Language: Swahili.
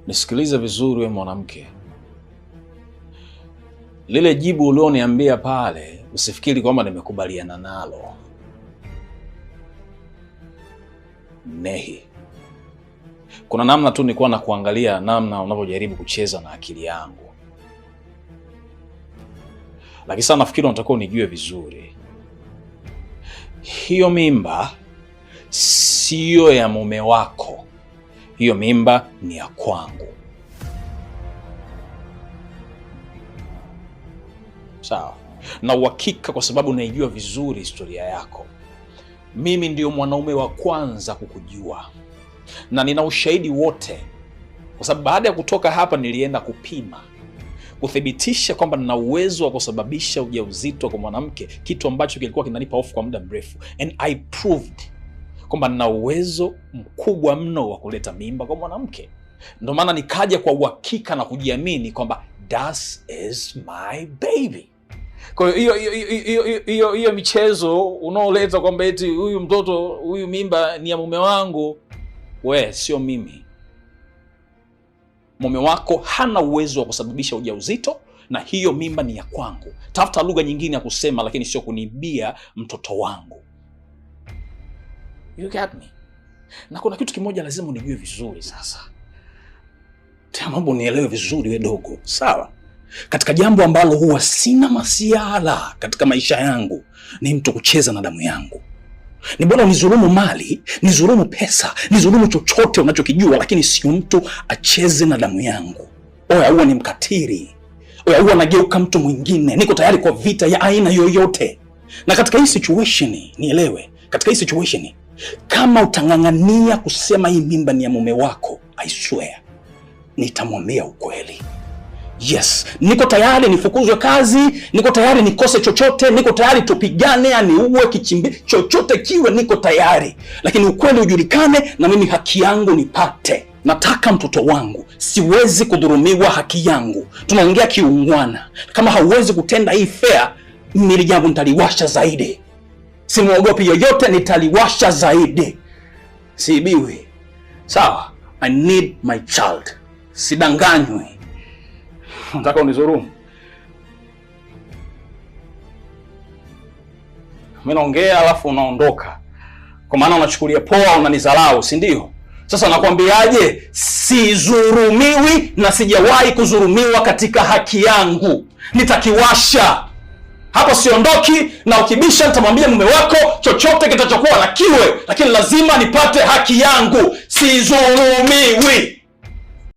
Nisikilize vizuri we mwanamke. Lile jibu ulioniambia pale, usifikiri kwamba nimekubaliana nalo. Nehi. Kuna namna tu nilikuwa na kuangalia namna unavyojaribu kucheza na akili yangu. Lakini sana nafikiri unatakiwa unijue vizuri. Hiyo mimba siyo ya mume wako. Hiyo mimba ni ya kwangu. Sawa. Na uhakika kwa sababu naijua vizuri historia yako. Mimi ndio mwanaume wa kwanza kukujua. Na nina ushahidi wote. Kwa sababu baada ya kutoka hapa nilienda kupima. Kuthibitisha kwamba nina uwezo wa kusababisha ujauzito kwa mwanamke, kitu ambacho kilikuwa kinanipa hofu kwa muda mrefu. And I proved kwamba nina uwezo mkubwa mno wa kuleta mimba kwa mwanamke. Ndio maana nikaja kwa uhakika na kujiamini kwamba that is my baby. Kwa hiyo michezo unaoleta kwamba eti huyu mtoto, huyu mimba ni ya mume wangu, sio mimi. Mume wako hana uwezo wa kusababisha ujauzito na hiyo mimba ni ya kwangu. Tafuta lugha nyingine ya kusema, lakini sio kunibia mtoto wangu. You get me? Na kuna kitu kimoja lazima unijue vizuri sasa. Mambo nielewe vizuri we dogo. Sawa? Katika jambo ambalo huwa sina masiala katika maisha yangu ni mtu kucheza na damu yangu. Ni bora nizulumu mali, nizulumu pesa, nizulumu chochote unachokijua, lakini sio mtu acheze na damu yangu. Huwa ni mkatiri. Huwa nageuka mtu mwingine. Niko tayari kwa vita ya aina yoyote. Na katika hii situation, nielewe, katika hii situation, kama utang'ang'ania kusema hii mimba ni ya mume wako, I swear, nitamwambia ukweli. Yes, niko tayari nifukuzwe kazi, niko tayari nikose chochote, niko tayari tupigane, aniue, kichimbi, chochote kiwe, niko tayari. Lakini ukweli ujulikane na mimi haki yangu nipate. Nataka mtoto wangu, siwezi kudhulumiwa haki yangu. Tunaongea kiungwana. Kama hauwezi kutenda hii fair, mimi jambo nitaliwasha zaidi. Simuogopi yoyote, nitaliwasha zaidi. Siibiwi. Sawa, I need my child. Sidanganywe. Nataka unizulumu. Mimi naongea alafu unaondoka. Kwa maana unachukulia poa, unanidharau, si ndio? Sasa nakwambiaje? Sidhulumiwi na sijawahi kudhulumiwa katika haki yangu. Nitakiwasha. Hapo siondoki, na ukibisha nitamwambia mume wako chochote kitachokuwa na kiwe, lakini lazima nipate haki yangu. Sidhulumiwi.